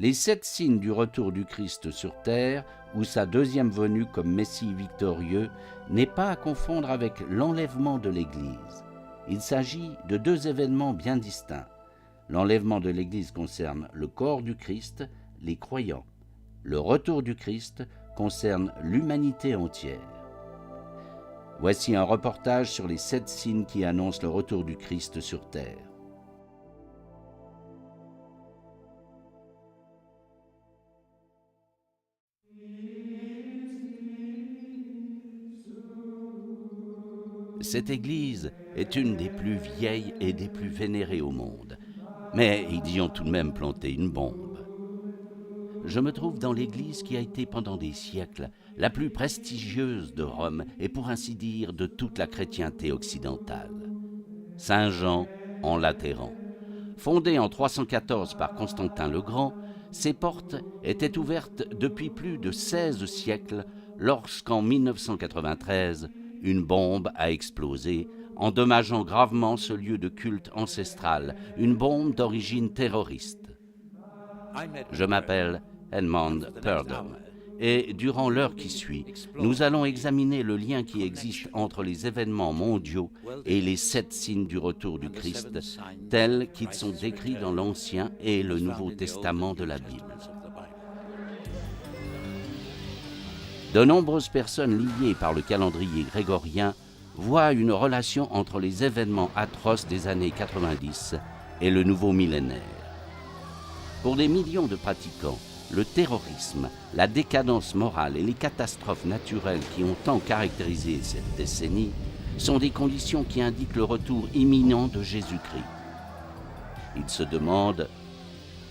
Les 7 signes du retour du Christ sur terre, ou sa deuxième venue comme Messie victorieux, n'est pas à confondre avec l'enlèvement de l'Église. Il s'agit de 2 événements bien distincts. L'enlèvement de l'Église concerne le corps du Christ, les croyants. Le retour du Christ concerne l'humanité entière. Voici un reportage sur les 7 signes qui annoncent le retour du Christ sur terre. Cette église est une des plus vieilles et des plus vénérées au monde. Mais ils y ont tout de même planté une bombe. Je me trouve dans l'église qui a été pendant des siècles la plus prestigieuse de Rome et pour ainsi dire de toute la chrétienté occidentale. Saint-Jean en Latéran. Fondée en 314 par Constantin le Grand, ses portes étaient ouvertes depuis plus de 16 siècles lorsqu'en 1993, une bombe a explosé, endommageant gravement ce lieu de culte ancestral, une bombe d'origine terroriste. Je m'appelle Edmond Purdom, et durant l'heure qui suit, nous allons examiner le lien qui existe entre les événements mondiaux et les 7 signes du retour du Christ, tels qu'ils sont décrits dans l'Ancien et le Nouveau Testament de la Bible. De nombreuses personnes liées par le calendrier grégorien voient une relation entre les événements atroces des années 90 et le nouveau millénaire. Pour des millions de pratiquants, le terrorisme, la décadence morale et les catastrophes naturelles qui ont tant caractérisé cette décennie sont des conditions qui indiquent le retour imminent de Jésus-Christ. Ils se demandent,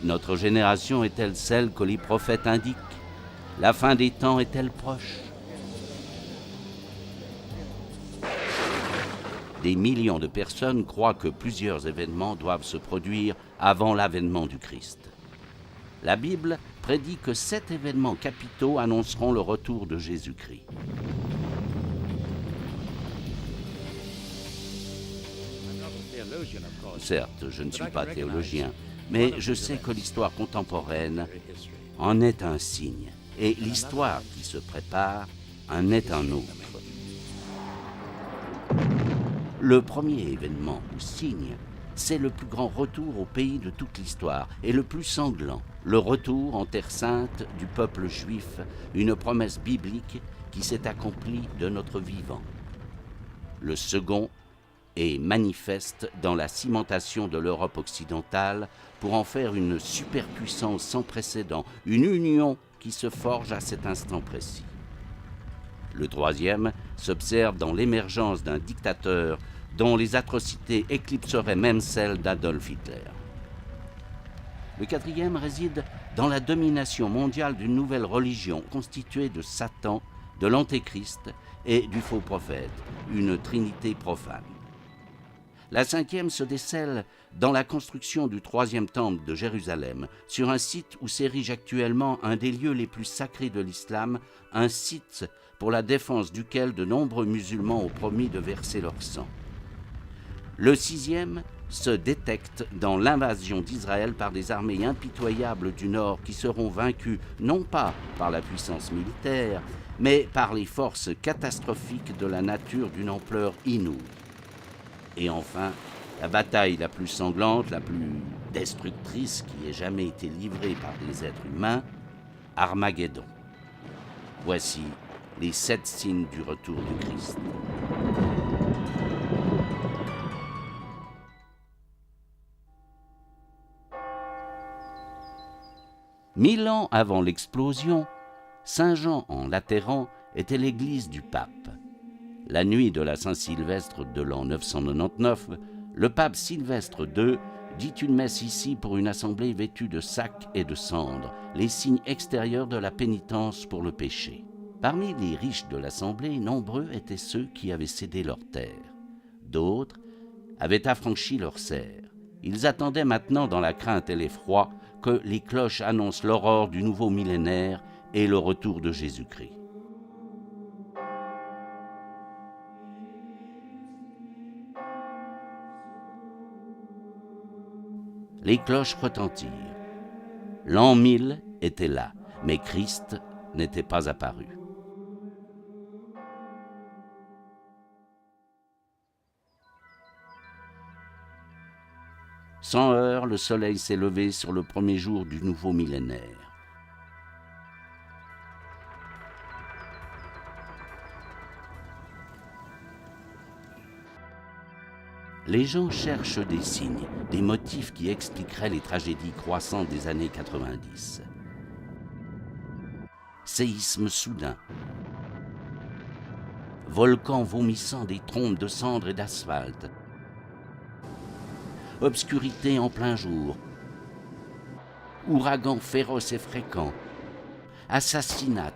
notre génération est-elle celle que les prophètes indiquent? La fin des temps est-elle proche? Des millions de personnes croient que plusieurs événements doivent se produire avant l'avènement du Christ. La Bible prédit que 7 événements capitaux annonceront le retour de Jésus-Christ. Certes, je ne suis pas théologien, mais je sais que l'histoire contemporaine en est un signe, et l'histoire qui se prépare en est un autre. Le premier événement ou signe, c'est le plus grand retour au pays de toute l'histoire et le plus sanglant, le retour en Terre Sainte du peuple juif, une promesse biblique qui s'est accomplie de notre vivant. Le second est manifeste dans la cimentation de l'Europe occidentale pour en faire une superpuissance sans précédent, une union qui se forge à cet instant précis. Le troisième s'observe dans l'émergence d'un dictateur dont les atrocités éclipseraient même celles d'Adolf Hitler. Le quatrième réside dans la domination mondiale d'une nouvelle religion constituée de Satan, de l'Antéchrist et du faux prophète, une trinité profane. La cinquième se décèle dans la construction du 3e temple de Jérusalem, sur un site où s'érige actuellement un des lieux les plus sacrés de l'islam, un site pour la défense duquel de nombreux musulmans ont promis de verser leur sang. Le 6e se détecte dans l'invasion d'Israël par des armées impitoyables du Nord qui seront vaincues non pas par la puissance militaire, mais par les forces catastrophiques de la nature d'une ampleur inouïe. Et enfin, la bataille la plus sanglante, la plus destructrice qui ait jamais été livrée par des êtres humains, Armageddon. Voici les 7 signes du retour du Christ. Mille ans avant l'explosion, Saint-Jean en Latéran était l'église du pape. La nuit de la Saint-Sylvestre de l'an 999, le pape Sylvestre II dit une messe ici pour une assemblée vêtue de sacs et de cendres, les signes extérieurs de la pénitence pour le péché. Parmi les riches de l'assemblée, nombreux étaient ceux qui avaient cédé leurs terres. D'autres avaient affranchi leurs serfs. Ils attendaient maintenant dans la crainte et l'effroi que les cloches annoncent l'aurore du nouveau millénaire et le retour de Jésus-Christ. Les cloches retentirent. L'an 1000 était là, mais Christ n'était pas apparu. Sans heurts, le soleil s'est levé sur le premier jour du nouveau millénaire. Les gens cherchent des signes, des motifs qui expliqueraient les tragédies croissantes des années 90. Séisme soudain, volcan vomissant des trombes de cendres et d'asphalte, obscurité en plein jour, ouragan féroce et fréquent, assassinat,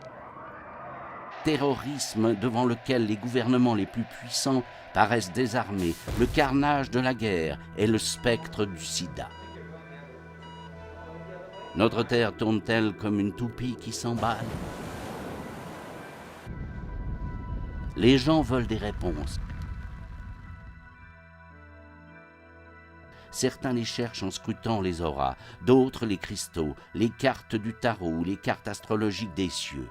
terrorisme devant lequel les gouvernements les plus puissants paraissent désarmés, le carnage de la guerre et le spectre du sida. Notre terre tourne-t-elle comme une toupie qui s'emballe? Les gens veulent des réponses. Certains les cherchent en scrutant les auras, d'autres les cristaux, les cartes du tarot ou les cartes astrologiques des cieux.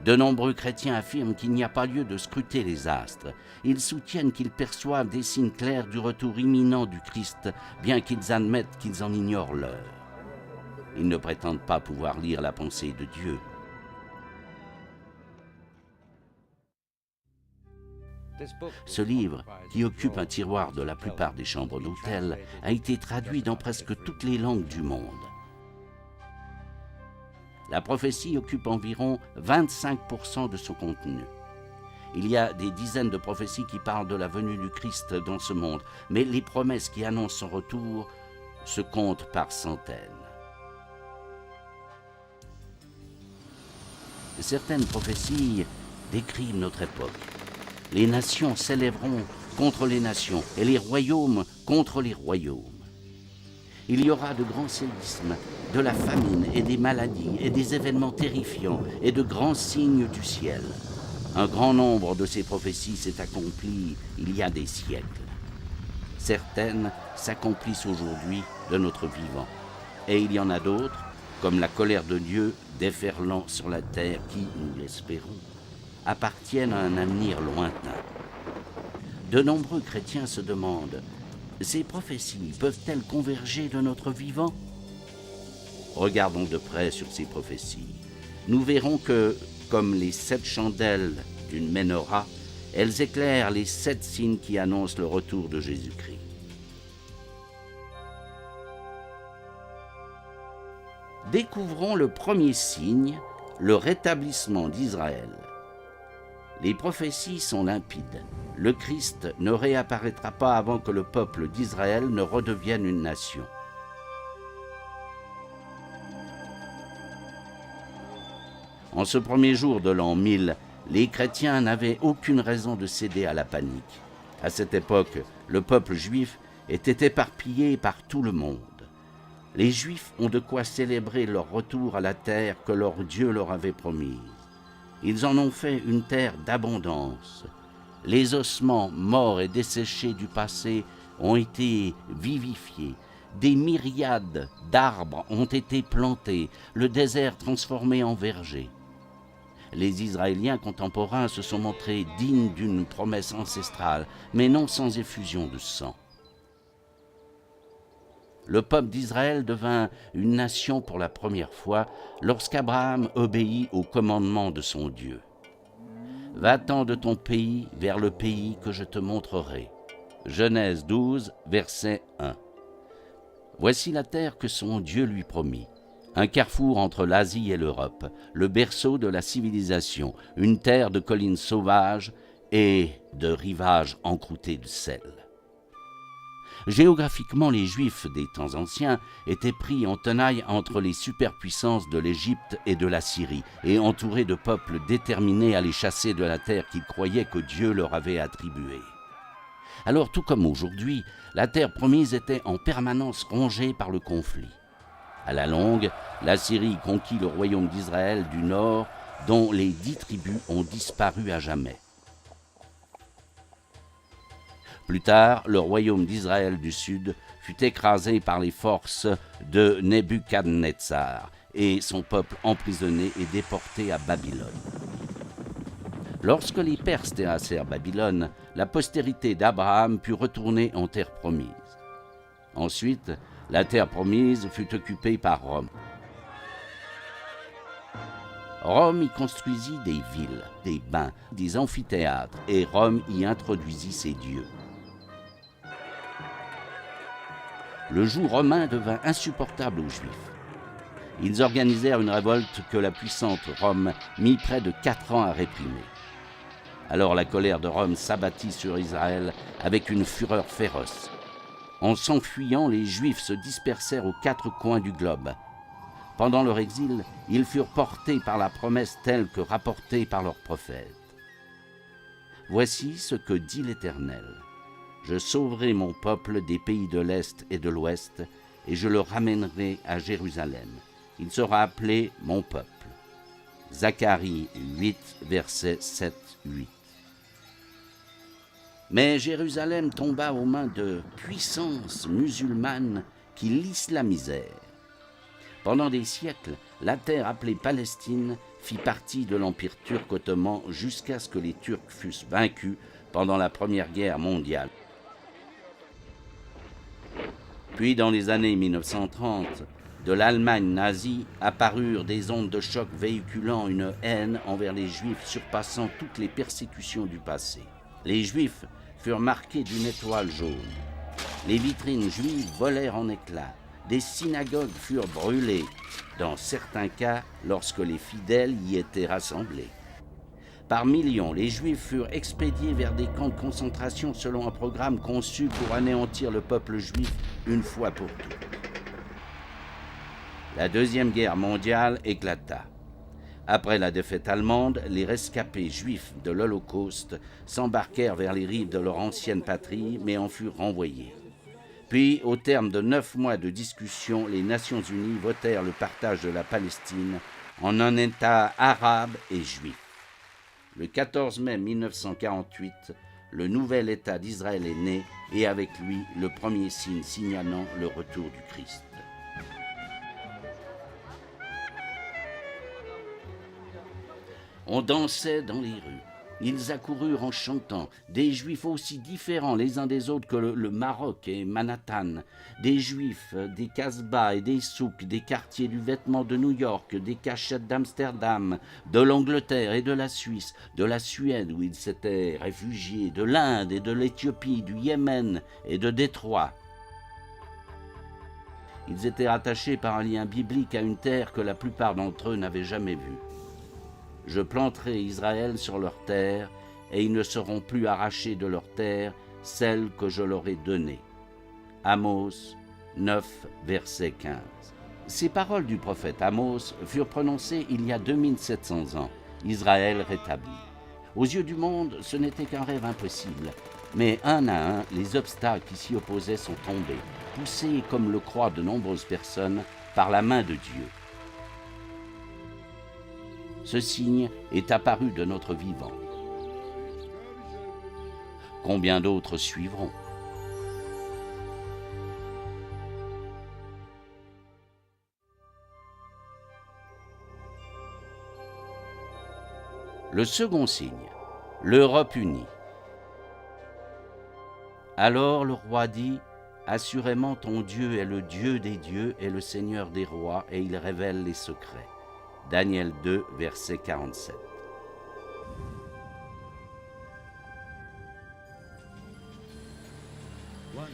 De nombreux chrétiens affirment qu'il n'y a pas lieu de scruter les astres. Ils soutiennent qu'ils perçoivent des signes clairs du retour imminent du Christ, bien qu'ils admettent qu'ils en ignorent l'heure. Ils ne prétendent pas pouvoir lire la pensée de Dieu. Ce livre, qui occupe un tiroir de la plupart des chambres d'hôtel, a été traduit dans presque toutes les langues du monde. La prophétie occupe environ 25% de son contenu. Il y a des dizaines de prophéties qui parlent de la venue du Christ dans ce monde, mais les promesses qui annoncent son retour se comptent par centaines. Certaines prophéties décrivent notre époque. Les nations s'élèveront contre les nations et les royaumes contre les royaumes. Il y aura de grands séismes, de la famine et des maladies et des événements terrifiants et de grands signes du ciel. Un grand nombre de ces prophéties s'est accompli il y a des siècles. Certaines s'accomplissent aujourd'hui de notre vivant. Et il y en a d'autres, comme la colère de Dieu déferlant sur la terre qui, nous l'espérons, appartiennent à un avenir lointain. De nombreux chrétiens se demandent: ces prophéties peuvent-elles converger de notre vivant? Regardons de près sur ces prophéties. Nous verrons que, comme les 7 chandelles d'une menorah, elles éclairent les 7 signes qui annoncent le retour de Jésus-Christ. Découvrons le premier signe, le rétablissement d'Israël. Les prophéties sont limpides. Le Christ ne réapparaîtra pas avant que le peuple d'Israël ne redevienne une nation. En ce premier jour de l'an 1000, les chrétiens n'avaient aucune raison de céder à la panique. À cette époque, le peuple juif était éparpillé par tout le monde. Les Juifs ont de quoi célébrer leur retour à la terre que leur Dieu leur avait promise. Ils en ont fait une terre d'abondance. Les ossements morts et desséchés du passé ont été vivifiés. Des myriades d'arbres ont été plantés, le désert transformé en verger. Les Israéliens contemporains se sont montrés dignes d'une promesse ancestrale, mais non sans effusion de sang. Le peuple d'Israël devint une nation pour la première fois lorsqu'Abraham obéit au commandement de son Dieu. « Va-t'en de ton pays vers le pays que je te montrerai. » Genèse 12, verset 1. Voici la terre que son Dieu lui promit. Un carrefour entre l'Asie et l'Europe, le berceau de la civilisation, une terre de collines sauvages et de rivages encroutés de sel. Géographiquement, les Juifs des temps anciens étaient pris en tenaille entre les superpuissances de l'Égypte et de la Syrie et entourés de peuples déterminés à les chasser de la terre qu'ils croyaient que Dieu leur avait attribuée. Alors, tout comme aujourd'hui, la terre promise était en permanence rongée par le conflit. À la longue, la Syrie conquit le royaume d'Israël du Nord, dont les 10 tribus ont disparu à jamais. Plus tard, le royaume d'Israël du Sud fut écrasé par les forces de Nebuchadnezzar et son peuple emprisonné et déporté à Babylone. Lorsque les Perses terrassèrent Babylone, la postérité d'Abraham put retourner en terre promise. Ensuite, la terre promise fut occupée par Rome. Rome y construisit des villes, des bains, des amphithéâtres, et Rome y introduisit ses dieux. Le joug romain devint insupportable aux Juifs. Ils organisèrent une révolte que la puissante Rome mit près de 4 ans à réprimer. Alors la colère de Rome s'abattit sur Israël avec une fureur féroce. En s'enfuyant, les Juifs se dispersèrent aux 4 coins du globe. Pendant leur exil, ils furent portés par la promesse telle que rapportée par leurs prophètes. Voici ce que dit l'Éternel. Je sauverai mon peuple des pays de l'Est et de l'Ouest, et je le ramènerai à Jérusalem. Il sera appelé mon peuple. Zacharie 8, versets 7-8. Mais Jérusalem tomba aux mains de puissances musulmanes qui l'islamisèrent. Pendant des siècles, la terre appelée Palestine fit partie de l'Empire turc ottoman jusqu'à ce que les Turcs fussent vaincus pendant la Première Guerre mondiale. Puis, dans les années 1930, de l'Allemagne nazie apparurent des ondes de choc véhiculant une haine envers les Juifs surpassant toutes les persécutions du passé. Les Juifs furent marqués d'une étoile jaune. Les vitrines juives volèrent en éclats. Des synagogues furent brûlées, dans certains cas lorsque les fidèles y étaient rassemblés. Par millions, les Juifs furent expédiés vers des camps de concentration selon un programme conçu pour anéantir le peuple juif une fois pour toutes. La Deuxième Guerre mondiale éclata. Après la défaite allemande, les rescapés juifs de l'Holocauste s'embarquèrent vers les rives de leur ancienne patrie, mais en furent renvoyés. Puis, au terme de 9 mois de discussion, les Nations Unies votèrent le partage de la Palestine en un État arabe et juif. Le 14 mai 1948, le nouvel État d'Israël est né, et avec lui, le premier signe signalant le retour du Christ. On dansait dans les rues. Ils accoururent en chantant, des Juifs aussi différents les uns des autres que le Maroc et Manhattan, des Juifs des Casbahs et des souks, des quartiers du vêtement de New York, des cachettes d'Amsterdam, de l'Angleterre et de la Suisse, de la Suède où ils s'étaient réfugiés, de l'Inde et de l'Éthiopie, du Yémen et de Détroit. Ils étaient rattachés par un lien biblique à une terre que la plupart d'entre eux n'avaient jamais vue. Je planterai Israël sur leur terre, et ils ne seront plus arrachés de leur terre, celle que je leur ai donnée. Amos 9, verset 15. Ces paroles du prophète Amos furent prononcées il y a 2700 ans, Israël rétabli. Aux yeux du monde, ce n'était qu'un rêve impossible, mais un à un, les obstacles qui s'y opposaient sont tombés, poussés, comme le croient de nombreuses personnes, par la main de Dieu. Ce signe est apparu de notre vivant. Combien d'autres suivront? Le second signe, l'Europe unie. Alors le roi dit, « Assurément ton Dieu est le Dieu des dieux et le Seigneur des rois, et il révèle les secrets. » Daniel 2, verset 47.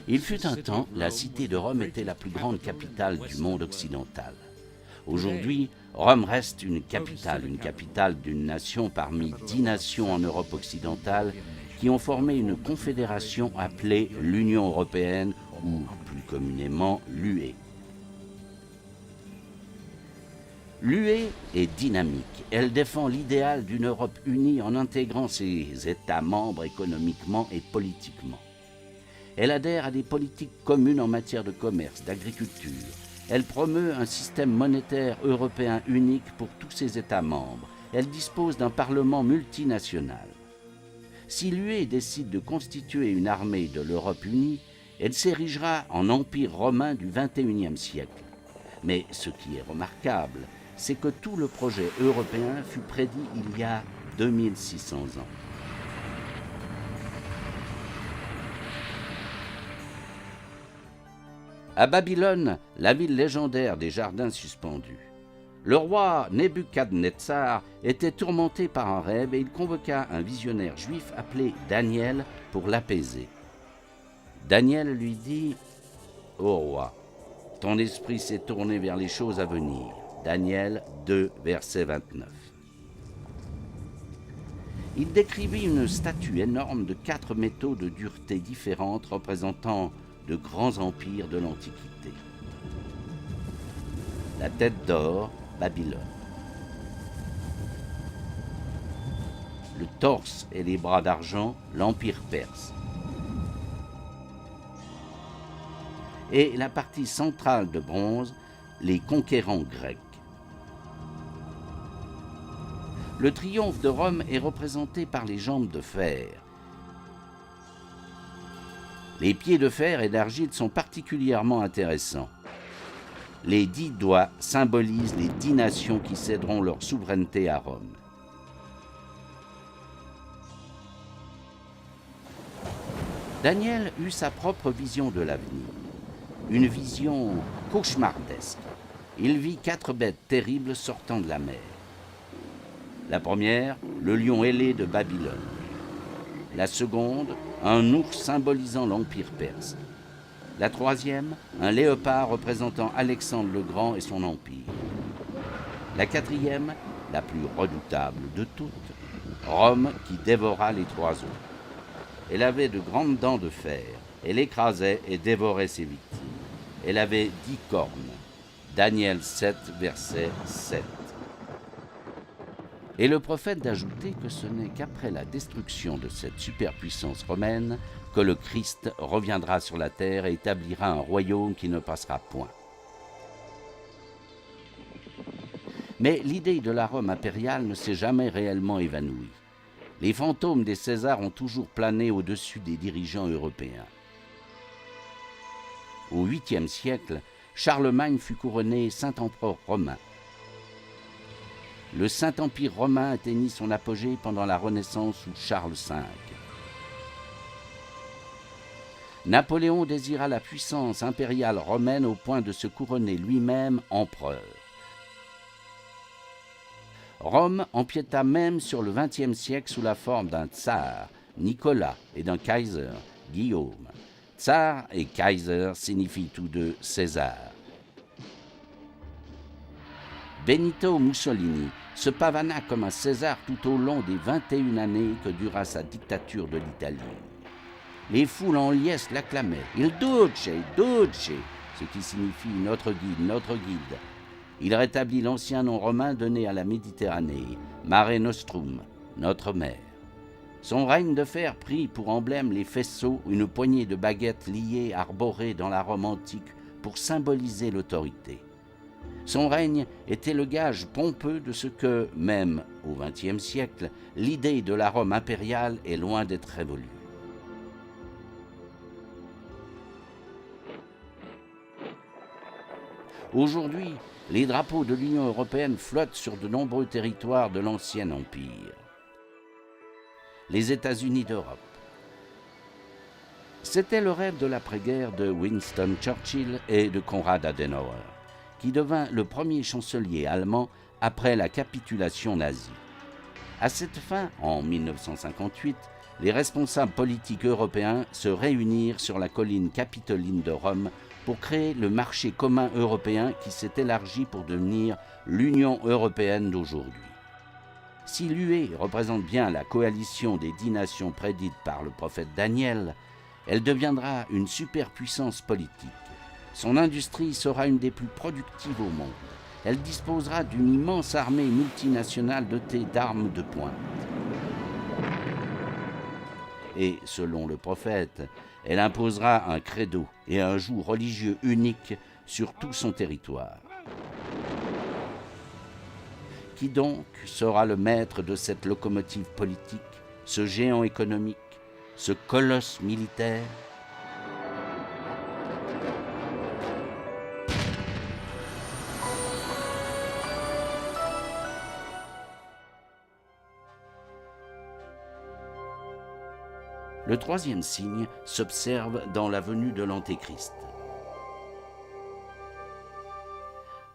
Il fut un temps, la cité de Rome était la plus grande capitale du monde occidental. Aujourd'hui, Rome reste une capitale d'une nation parmi 10 nations en Europe occidentale qui ont formé une confédération appelée l'Union européenne ou plus communément l'UE. L'UE est dynamique. Elle défend l'idéal d'une Europe unie en intégrant ses États membres économiquement et politiquement. Elle adhère à des politiques communes en matière de commerce, d'agriculture. Elle promeut un système monétaire européen unique pour tous ses États membres. Elle dispose d'un parlement multinational. Si l'UE décide de constituer une armée de l'Europe unie, elle s'érigera en empire romain du XXIe siècle. Mais ce qui est remarquable, c'est que tout le projet européen fut prédit il y a 2600 ans. À Babylone, la ville légendaire des jardins suspendus, le roi Nebuchadnezzar était tourmenté par un rêve et il convoqua un visionnaire juif appelé Daniel pour l'apaiser. Daniel lui dit « Ô roi, ton esprit s'est tourné vers les choses à venir. » Daniel 2, verset 29. Il décrivit une statue énorme de 4 métaux de dureté différentes représentant de grands empires de l'Antiquité. La tête d'or, Babylone. Le torse et les bras d'argent, l'Empire perse. Et la partie centrale de bronze, les conquérants grecs. Le triomphe de Rome est représenté par les jambes de fer. Les pieds de fer et d'argile sont particulièrement intéressants. Les 10 doigts symbolisent les 10 nations qui céderont leur souveraineté à Rome. Daniel eut sa propre vision de l'avenir, une vision cauchemardesque. Il vit 4 bêtes terribles sortant de la mer. La première, le lion ailé de Babylone. La seconde, un ours symbolisant l'Empire perse. La troisième, un léopard représentant Alexandre le Grand et son empire. La quatrième, la plus redoutable de toutes, Rome qui dévora les 3 autres. Elle avait de grandes dents de fer, elle écrasait et dévorait ses victimes. Elle avait 10 cornes. Daniel 7, verset 7. Et le prophète d'ajouter que ce n'est qu'après la destruction de cette superpuissance romaine que le Christ reviendra sur la terre et établira un royaume qui ne passera point. Mais l'idée de la Rome impériale ne s'est jamais réellement évanouie. Les fantômes des Césars ont toujours plané au-dessus des dirigeants européens. Au 8e siècle, Charlemagne fut couronné Saint-Empereur romain. Le Saint-Empire romain atteignit son apogée pendant la Renaissance sous Charles V. Napoléon désira la puissance impériale romaine au point de se couronner lui-même empereur. Rome empiéta même sur le XXe siècle sous la forme d'un tsar, Nicolas, et d'un kaiser, Guillaume. Tsar et kaiser signifient tous deux César. Benito Mussolini se pavana comme un César tout au long des 21 années que dura sa dictature de l'Italie. Les foules en liesse l'acclamaient « Il Duce, Duce », ce qui signifie « notre guide, notre guide ». Il rétablit l'ancien nom romain donné à la Méditerranée, Mare Nostrum, notre mer. Son règne de fer prit pour emblème les faisceaux, une poignée de baguettes liées arborées dans la Rome antique pour symboliser l'autorité. Son règne était le gage pompeux de ce que, même au XXe siècle, l'idée de la Rome impériale est loin d'être révolue. Aujourd'hui, les drapeaux de l'Union européenne flottent sur de nombreux territoires de l'ancien empire. Les États-Unis d'Europe. C'était le rêve de l'après-guerre de Winston Churchill et de Konrad Adenauer, qui devint le premier chancelier allemand après la capitulation nazie. À cette fin, en 1958, les responsables politiques européens se réunirent sur la colline capitoline de Rome pour créer le marché commun européen qui s'est élargi pour devenir l'Union européenne d'aujourd'hui. Si l'UE représente bien la coalition des 10 nations prédites par le prophète Daniel, elle deviendra une superpuissance politique. Son industrie sera une des plus productives au monde. Elle disposera d'une immense armée multinationale dotée d'armes de pointe. Et, selon le prophète, elle imposera un credo et un joug religieux unique sur tout son territoire. Qui donc sera le maître de cette locomotive politique, ce géant économique, ce colosse militaire? Le troisième signe s'observe dans la venue de l'Antéchrist.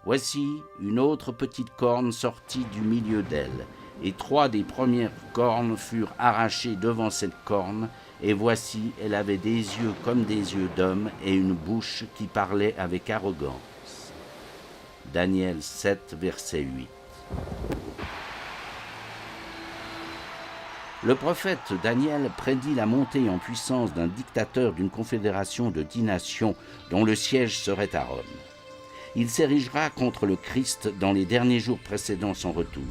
Voici une autre petite corne sortie du milieu d'elle, et 3 des premières cornes furent arrachées devant cette corne, et voici, elle avait des yeux comme des yeux d'homme et une bouche qui parlait avec arrogance. Daniel 7, verset 8. Le prophète Daniel prédit la montée en puissance d'un dictateur d'une confédération de 10 nations dont le siège serait à Rome. Il s'érigera contre le Christ dans les derniers jours précédant son retour.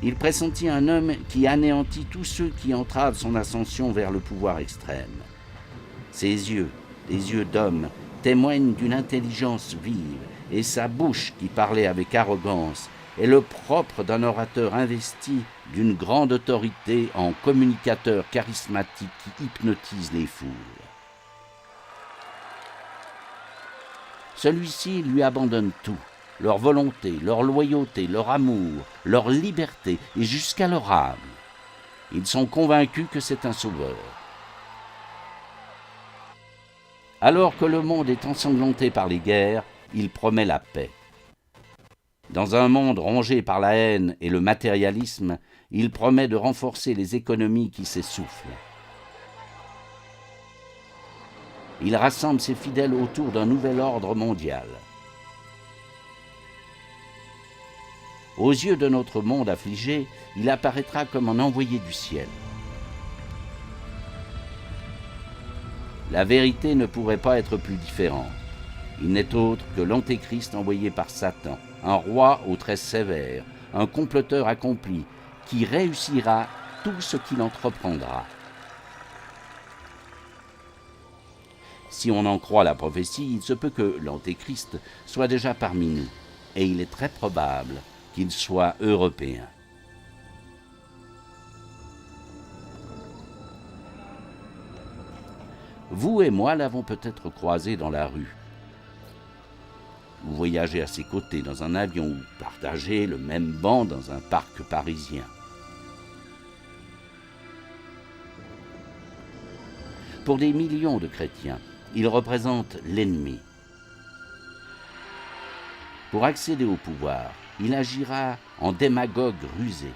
Il pressentit un homme qui anéantit tous ceux qui entravent son ascension vers le pouvoir extrême. Ses yeux, les yeux d'homme, témoignent d'une intelligence vive, et sa bouche, qui parlait avec arrogance, est le propre d'un orateur investi d'une grande autorité en communicateur charismatique qui hypnotise les foules. Celui-ci lui abandonne tout, leur volonté, leur loyauté, leur amour, leur liberté et jusqu'à leur âme. Ils sont convaincus que c'est un sauveur. Alors que le monde est ensanglanté par les guerres, il promet la paix. Dans un monde rongé par la haine et le matérialisme, il promet de renforcer les économies qui s'essoufflent. Il rassemble ses fidèles autour d'un nouvel ordre mondial. Aux yeux de notre monde affligé, il apparaîtra comme un envoyé du ciel. La vérité ne pourrait pas être plus différente. Il n'est autre que l'Antéchrist envoyé par Satan, un roi aux traits sévères, un comploteur accompli, qui réussira tout ce qu'il entreprendra. Si on en croit la prophétie, il se peut que l'Antéchrist soit déjà parmi nous, et il est très probable qu'il soit européen. Vous et moi l'avons peut-être croisé dans la rue. Vous voyagez à ses côtés dans un avion ou partagez le même banc dans un parc parisien. Pour des millions de chrétiens, il représente l'ennemi. Pour accéder au pouvoir, il agira en démagogue rusé.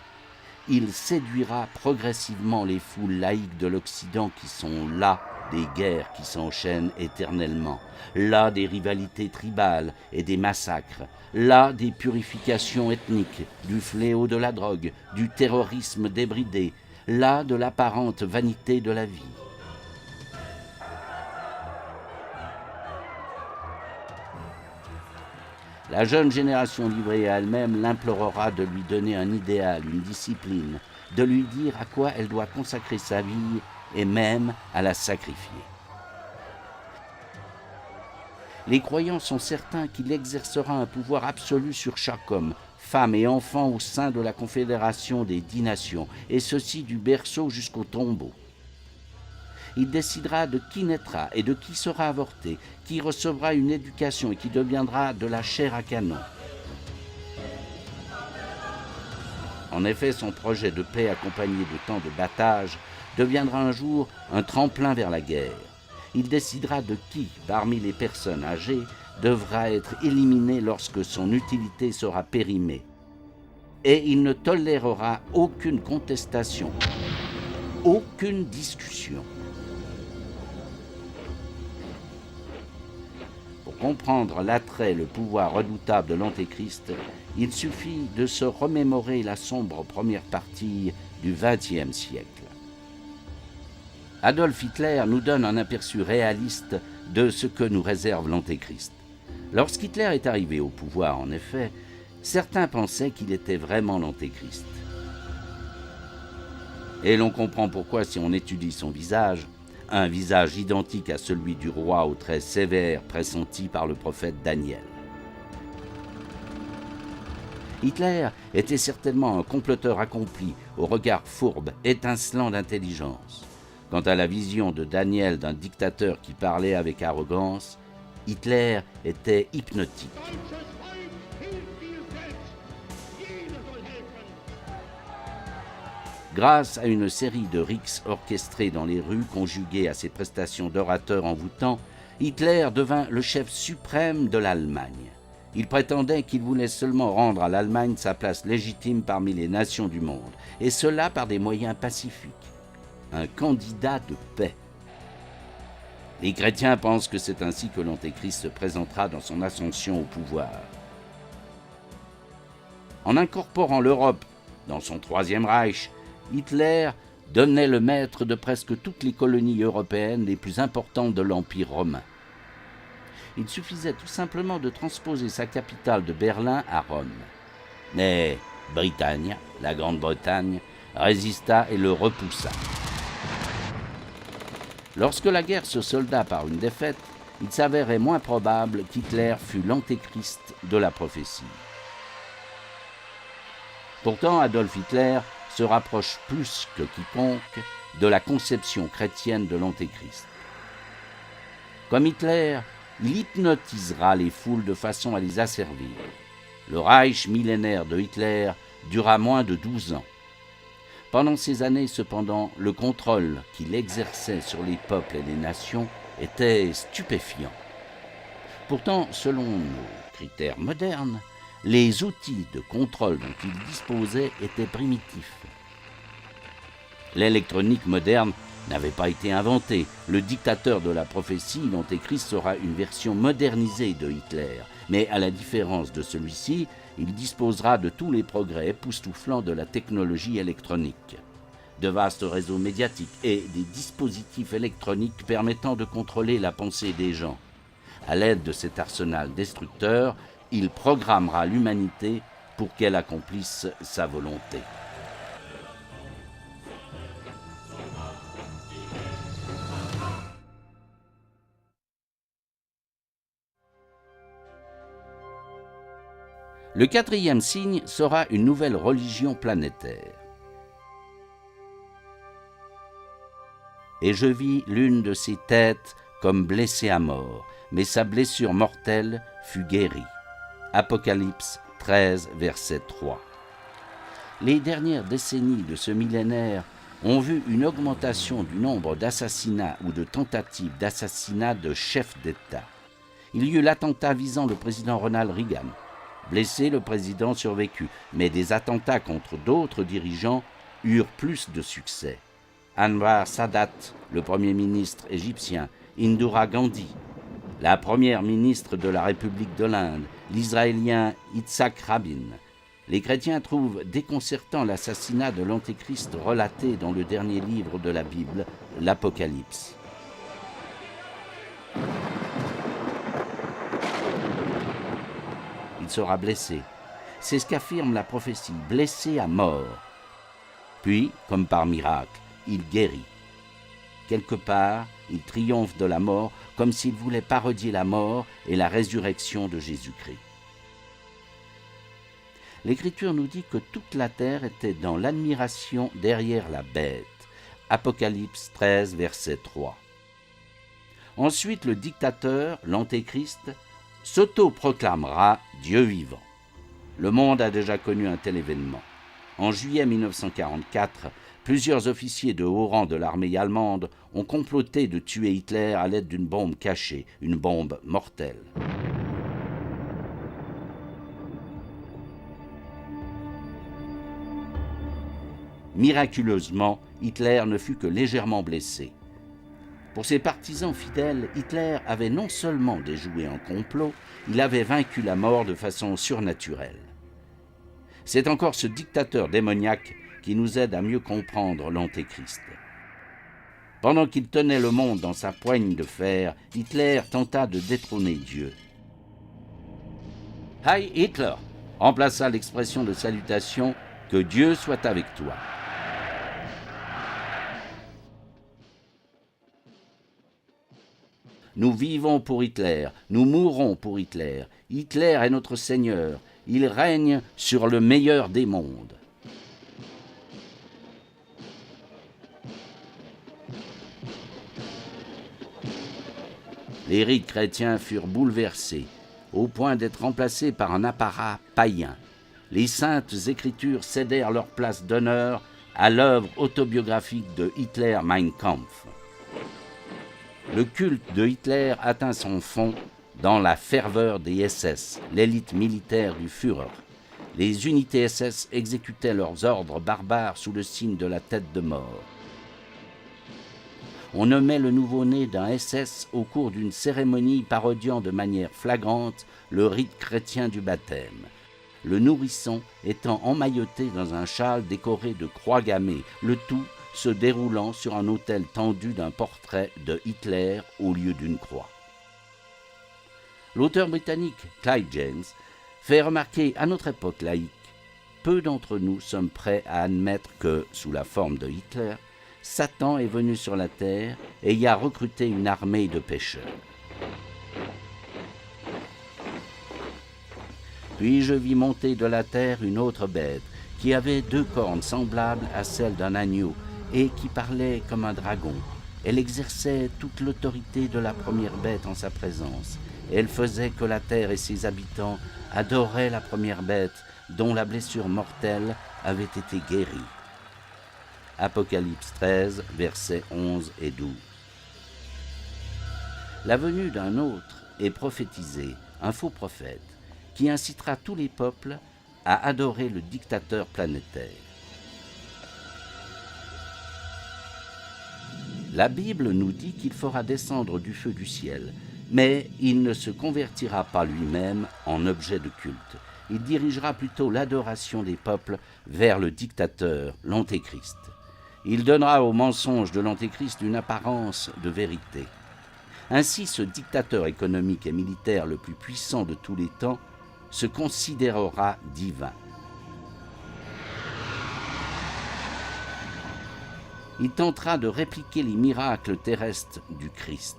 Il séduira progressivement les foules laïques de l'Occident qui sont là des guerres qui s'enchaînent éternellement, là des rivalités tribales et des massacres, là des purifications ethniques, du fléau de la drogue, du terrorisme débridé, là de l'apparente vanité de la vie. La jeune génération livrée à elle-même l'implorera de lui donner un idéal, une discipline, de lui dire à quoi elle doit consacrer sa vie et même à la sacrifier. Les croyants sont certains qu'il exercera un pouvoir absolu sur chaque homme, femme et enfant au sein de la confédération des 10 nations, et ceci du berceau jusqu'au tombeau. Il décidera de qui naîtra et de qui sera avorté, qui recevra une éducation et qui deviendra de la chair à canon. En effet, son projet de paix accompagné de tant de battages deviendra un jour un tremplin vers la guerre. Il décidera de qui, parmi les personnes âgées, devra être éliminé lorsque son utilité sera périmée. Et il ne tolérera aucune contestation, aucune discussion. Pour comprendre l'attrait et le pouvoir redoutable de l'Antéchrist, il suffit de se remémorer la sombre première partie du XXe siècle. Adolf Hitler nous donne un aperçu réaliste de ce que nous réserve l'Antéchrist. Lorsqu'Hitler est arrivé au pouvoir, en effet, certains pensaient qu'il était vraiment l'Antéchrist. Et l'on comprend pourquoi si on étudie son visage, un visage identique à celui du roi aux traits sévères pressenti par le prophète Daniel. Hitler était certainement un comploteur accompli, au regard fourbe, étincelant d'intelligence. Quant à la vision de Daniel d'un dictateur qui parlait avec arrogance, Hitler était hypnotique. Grâce à une série de rixes orchestrées dans les rues, conjuguées à ses prestations d'orateur envoûtant, Hitler devint le chef suprême de l'Allemagne. Il prétendait qu'il voulait seulement rendre à l'Allemagne sa place légitime parmi les nations du monde, et cela par des moyens pacifiques. Un candidat de paix. Les chrétiens pensent que c'est ainsi que l'Antéchrist se présentera dans son ascension au pouvoir. En incorporant l'Europe dans son Troisième Reich, Hitler devenait le maître de presque toutes les colonies européennes les plus importantes de l'Empire romain. Il suffisait tout simplement de transposer sa capitale de Berlin à Rome. Mais Britannia, la Grande-Bretagne, résista et le repoussa. Lorsque la guerre se solda par une défaite, il s'avérait moins probable qu'Hitler fût l'antéchrist de la prophétie. Pourtant, Adolf Hitler se rapproche plus que quiconque de la conception chrétienne de l'antéchrist. Comme Hitler, il hypnotisera les foules de façon à les asservir. Le Reich millénaire de Hitler dura moins de 12 ans. Pendant ces années, cependant, le contrôle qu'il exerçait sur les peuples et les nations était stupéfiant. Pourtant, selon nos critères modernes, les outils de contrôle dont il disposait étaient primitifs. L'électronique moderne n'avait pas été inventée. Le dictateur de la prophétie, l'Antéchrist, sera une version modernisée de Hitler. Mais à la différence de celui-ci, il disposera de tous les progrès époustouflants de la technologie électronique. De vastes réseaux médiatiques et des dispositifs électroniques permettant de contrôler la pensée des gens. À l'aide de cet arsenal destructeur, il programmera l'humanité pour qu'elle accomplisse sa volonté. Le quatrième signe sera une nouvelle religion planétaire. Et je vis l'une de ses têtes comme blessée à mort, mais sa blessure mortelle fut guérie. Apocalypse 13, verset 3. Les dernières décennies de ce millénaire ont vu une augmentation du nombre d'assassinats ou de tentatives d'assassinat de chefs d'État. Il y eut l'attentat visant le président Ronald Reagan. Blessé, le président survécut, mais des attentats contre d'autres dirigeants eurent plus de succès. Anwar Sadat, le premier ministre égyptien, Indira Gandhi, la première ministre de la République de l'Inde, l'Israélien Yitzhak Rabin. Les chrétiens trouvent déconcertant l'assassinat de l'Antéchrist relaté dans le dernier livre de la Bible, l'Apocalypse. Il sera blessé. C'est ce qu'affirme la prophétie, blessé à mort. Puis, comme par miracle, il guérit. Quelque part, il triomphe de la mort comme s'il voulait parodier la mort et la résurrection de Jésus-Christ. L'Écriture nous dit que toute la terre était dans l'admiration derrière la bête. Apocalypse 13, verset 3. Ensuite, le dictateur, l'Antéchrist, s'auto-proclamera Dieu vivant. Le monde a déjà connu un tel événement. En juillet 1944, plusieurs officiers de haut rang de l'armée allemande ont comploté de tuer Hitler à l'aide d'une bombe cachée, une bombe mortelle. Miraculeusement, Hitler ne fut que légèrement blessé. Pour ses partisans fidèles, Hitler avait non seulement déjoué un complot, il avait vaincu la mort de façon surnaturelle. C'est encore ce dictateur démoniaque qui nous aide à mieux comprendre l'Antéchrist. Pendant qu'il tenait le monde dans sa poigne de fer, Hitler tenta de détrôner Dieu. « Heil Hitler » remplaça l'expression de salutation « Que Dieu soit avec toi ». Nous vivons pour Hitler, nous mourrons pour Hitler. Hitler est notre Seigneur. il règne sur le meilleur des mondes. Les rites chrétiens furent bouleversés, au point d'être remplacés par un apparat païen. Les saintes écritures cédèrent leur place d'honneur à l'œuvre autobiographique de Hitler, Mein Kampf. Le culte de Hitler atteint son fond dans la ferveur des SS, l'élite militaire du Führer. Les unités SS exécutaient leurs ordres barbares sous le signe de la tête de mort. On nommait le nouveau-né d'un SS au cours d'une cérémonie parodiant de manière flagrante le rite chrétien du baptême. Le nourrisson étant emmailloté dans un châle décoré de croix gammées, le tout se déroulant sur un autel tendu d'un portrait de Hitler au lieu d'une croix. L'auteur britannique Clive James fait remarquer à notre époque laïque, peu d'entre nous sommes prêts à admettre que, sous la forme de Hitler, Satan est venu sur la terre et y a recruté une armée de pécheurs. Puis je vis monter de la terre une autre bête, qui avait 2 cornes semblables à celles d'un agneau, et qui parlait comme un dragon. Elle exerçait toute l'autorité de la première bête en sa présence. Elle faisait que la terre et ses habitants adoraient la première bête, dont la blessure mortelle avait été guérie. Apocalypse 13, versets 11 et 12. La venue d'un autre est prophétisée, un faux prophète, qui incitera tous les peuples à adorer le dictateur planétaire. La Bible nous dit qu'il fera descendre du feu du ciel, mais il ne se convertira pas lui-même en objet de culte. Il dirigera plutôt l'adoration des peuples vers le dictateur, l'Antéchrist. Il donnera au mensonge de l'Antéchrist une apparence de vérité. Ainsi, ce dictateur économique et militaire le plus puissant de tous les temps se considérera divin. Il tentera de répliquer les miracles terrestres du Christ.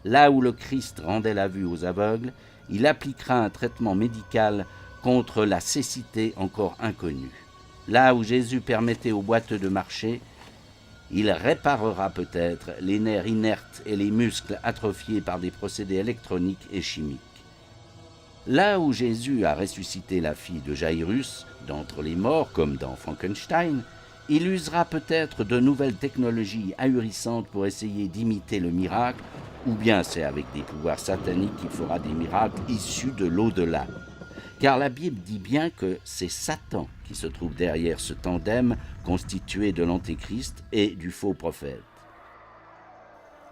Là où le Christ rendait la vue aux aveugles, il appliquera un traitement médical contre la cécité encore inconnue. Là où Jésus permettait aux boiteux de marcher, il réparera peut-être les nerfs inertes et les muscles atrophiés par des procédés électroniques et chimiques. Là où Jésus a ressuscité la fille de Jairus d'entre les morts, comme dans Frankenstein, il usera peut-être de nouvelles technologies ahurissantes pour essayer d'imiter le miracle, ou bien c'est avec des pouvoirs sataniques qu'il fera des miracles issus de l'au-delà. Car la Bible dit bien que c'est Satan qui se trouve derrière ce tandem constitué de l'Antéchrist et du faux prophète.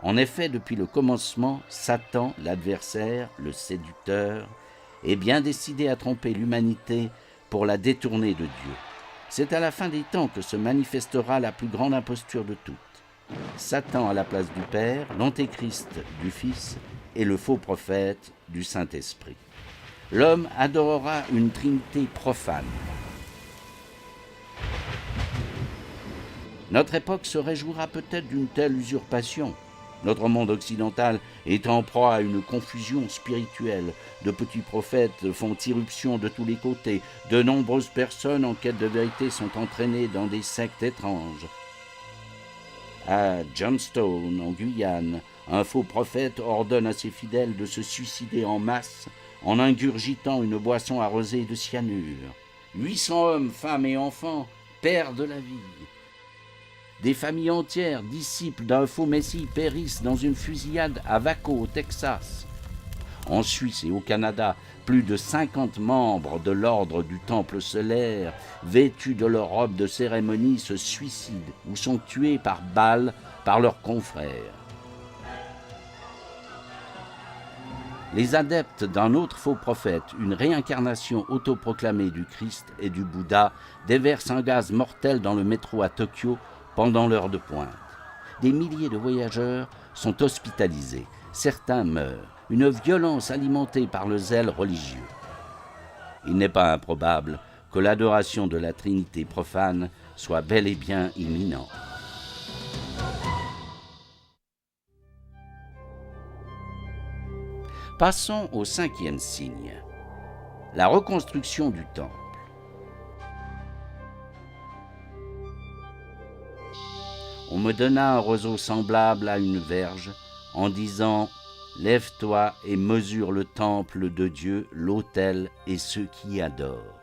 En effet, depuis le commencement, Satan, l'adversaire, le séducteur, est bien décidé à tromper l'humanité pour la détourner de Dieu. C'est à la fin des temps que se manifestera la plus grande imposture de toutes. Satan à la place du Père, l'Antéchrist du Fils et le faux prophète du Saint-Esprit. L'homme adorera une trinité profane. Notre époque se réjouira peut-être d'une telle usurpation. Notre monde occidental est en proie à une confusion spirituelle. De petits prophètes font irruption de tous les côtés. De nombreuses personnes en quête de vérité sont entraînées dans des sectes étranges. À Johnstone, en Guyane, un faux prophète ordonne à ses fidèles de se suicider en masse en ingurgitant une boisson arrosée de cyanure. 800 hommes, femmes et enfants perdent la vie. Des familles entières, disciples d'un faux messie, périssent dans une fusillade à Waco, au Texas. En Suisse et au Canada, plus de 50 membres de l'ordre du Temple solaire, vêtus de leurs robes de cérémonie, se suicident ou sont tués par balles par leurs confrères. Les adeptes d'un autre faux prophète, une réincarnation autoproclamée du Christ et du Bouddha, déversent un gaz mortel dans le métro à Tokyo pendant l'heure de pointe. Des milliers de voyageurs sont hospitalisés, certains meurent, une violence alimentée par le zèle religieux. Il n'est pas improbable que l'adoration de la Trinité profane soit bel et bien imminente. Passons au 5e signe. La reconstruction du temple. On me donna un roseau semblable à une verge, en disant « Lève-toi et mesure le temple de Dieu, l'autel et ceux qui y adorent. »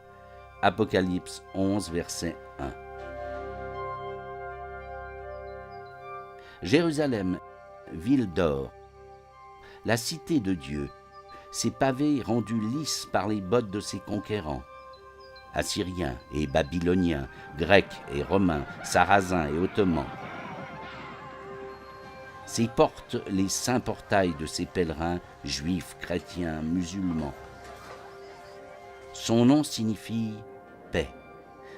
Apocalypse 11, verset 1. Jérusalem, ville d'or, la cité de Dieu, ses pavés rendus lisses par les bottes de ses conquérants, Assyriens et Babyloniens, Grecs et Romains, Sarrasins et Ottomans. Ses portes, les saints portails de ses pèlerins, juifs, chrétiens, musulmans. Son nom signifie paix.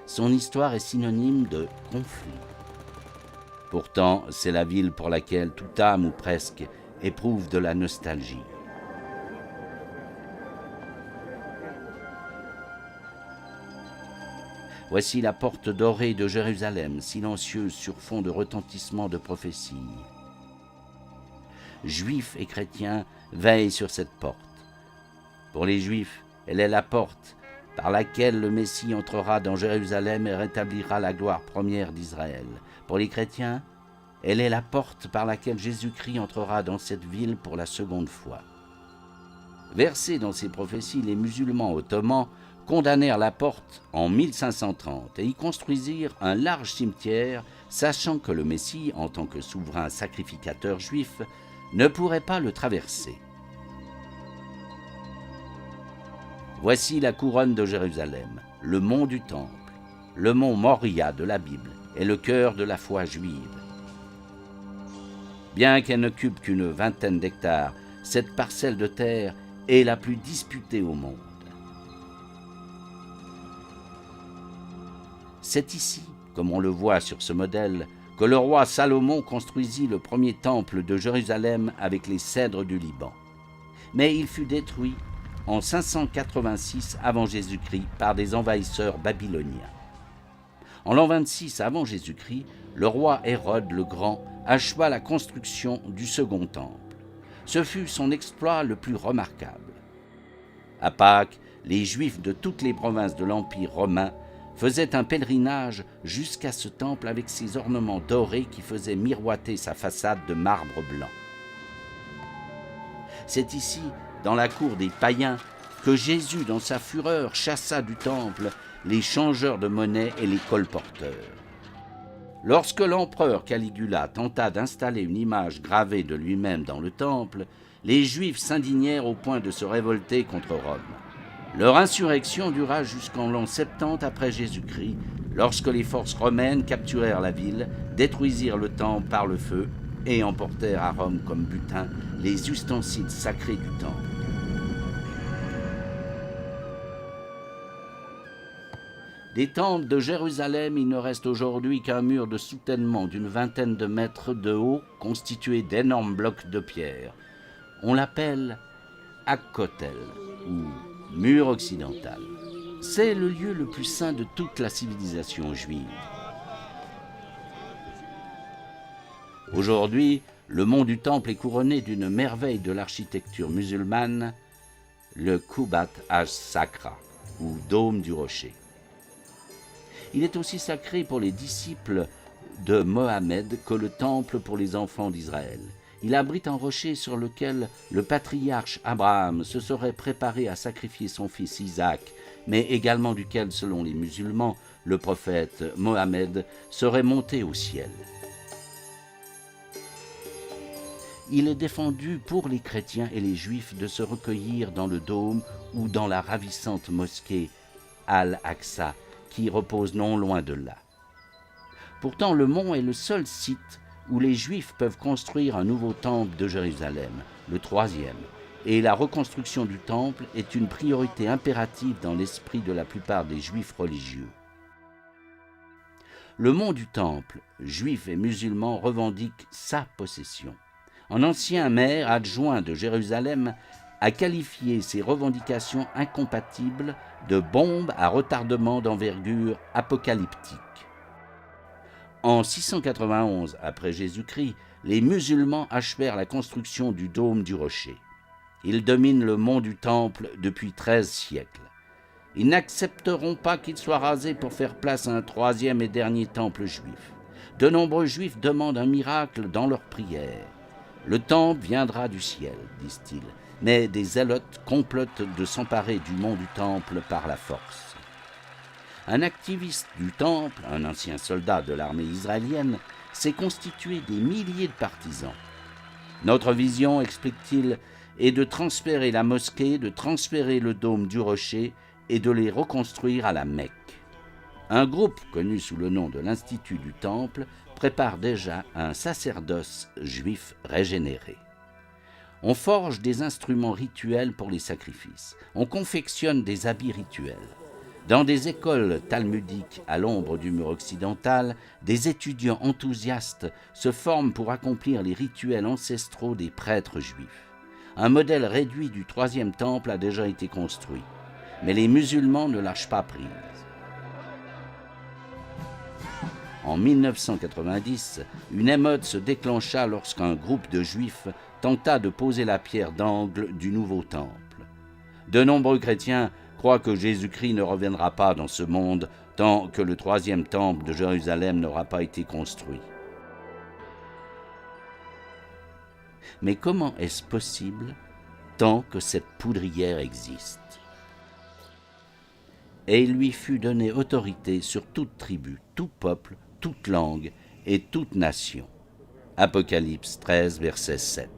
Son histoire est synonyme de conflit. Pourtant, c'est la ville pour laquelle toute âme ou presque éprouve de la nostalgie. Voici la porte dorée de Jérusalem, silencieuse sur fond de retentissement de prophéties. Juifs et chrétiens veillent sur cette porte. Pour les Juifs, elle est la porte par laquelle le Messie entrera dans Jérusalem et rétablira la gloire première d'Israël. Pour les chrétiens, elle est la porte par laquelle Jésus-Christ entrera dans cette ville pour la seconde fois. Versés dans ces prophéties, les musulmans ottomans condamnèrent la porte en 1530 et y construisirent un large cimetière, sachant que le Messie, en tant que souverain sacrificateur juif, ne pourrait pas le traverser. Voici la couronne de Jérusalem, le mont du Temple, le mont Moria de la Bible et le cœur de la foi juive. Bien qu'elle n'occupe qu'une vingtaine d'hectares, cette parcelle de terre est la plus disputée au monde. C'est ici, comme on le voit sur ce modèle, que le roi Salomon construisit le premier temple de Jérusalem avec les cèdres du Liban. Mais il fut détruit en 586 avant Jésus-Christ par des envahisseurs babyloniens. En l'an 26 avant Jésus-Christ, le roi Hérode le Grand acheva la construction du second temple. Ce fut son exploit le plus remarquable. À Pâques, les Juifs de toutes les provinces de l'Empire romain faisaient un pèlerinage jusqu'à ce temple avec ses ornements dorés qui faisaient miroiter sa façade de marbre blanc. C'est ici, dans la cour des païens, que Jésus, dans sa fureur, chassa du temple les changeurs de monnaie et les colporteurs. Lorsque l'empereur Caligula tenta d'installer une image gravée de lui-même dans le temple, les Juifs s'indignèrent au point de se révolter contre Rome. Leur insurrection dura jusqu'en l'an 70 après Jésus-Christ, lorsque les forces romaines capturèrent la ville, détruisirent le temple par le feu et emportèrent à Rome comme butin les ustensiles sacrés du temple. Des temples de Jérusalem, il ne reste aujourd'hui qu'un mur de soutènement d'une vingtaine de mètres de haut, constitué d'énormes blocs de pierre. On l'appelle Akkotel, ou mur occidental. C'est le lieu le plus saint de toute la civilisation juive. Aujourd'hui, le mont du Temple est couronné d'une merveille de l'architecture musulmane, le Qubat as-Sakra, ou dôme du rocher. Il est aussi sacré pour les disciples de Mohammed que le temple pour les enfants d'Israël. Il abrite un rocher sur lequel le patriarche Abraham se serait préparé à sacrifier son fils Isaac, mais également duquel, selon les musulmans, le prophète Mohammed serait monté au ciel. Il est défendu pour les chrétiens et les juifs de se recueillir dans le dôme ou dans la ravissante mosquée Al-Aqsa, qui repose non loin de là. Pourtant, le mont est le seul site où les Juifs peuvent construire un nouveau temple de Jérusalem, le troisième, et la reconstruction du temple est une priorité impérative dans l'esprit de la plupart des Juifs religieux. Le mont du temple, juifs et musulmans revendiquent sa possession. Un ancien maire adjoint de Jérusalem a qualifié ces revendications incompatibles de bombes à retardement d'envergure apocalyptique. En 691 après Jésus-Christ, les musulmans achevèrent la construction du dôme du rocher. Il domine le mont du Temple depuis 13 siècles. Ils n'accepteront pas qu'il soit rasé pour faire place à un troisième et dernier temple juif. De nombreux juifs demandent un miracle dans leurs prières. Le temple viendra du ciel, disent-ils, mais des zélotes complotent de s'emparer du mont du temple par la force. Un activiste du temple, un ancien soldat de l'armée israélienne, s'est constitué des milliers de partisans. Notre vision, explique-t-il, est de transférer la mosquée, de transférer le dôme du rocher et de les reconstruire à la Mecque. Un groupe connu sous le nom de l'Institut du Temple prépare déjà un sacerdoce juif régénéré. On forge des instruments rituels pour les sacrifices. On confectionne des habits rituels. Dans des écoles talmudiques à l'ombre du mur occidental, des étudiants enthousiastes se forment pour accomplir les rituels ancestraux des prêtres juifs. Un modèle réduit du troisième temple a déjà été construit, mais les musulmans ne lâchent pas prise. En 1990, une émeute se déclencha lorsqu'un groupe de juifs tenta de poser la pierre d'angle du nouveau temple. De nombreux chrétiens croient que Jésus-Christ ne reviendra pas dans ce monde tant que le troisième temple de Jérusalem n'aura pas été construit. Mais comment est-ce possible tant que cette poudrière existe? Et il lui fut donné autorité sur toute tribu, tout peuple, toute langue et toute nation. Apocalypse 13, verset 7.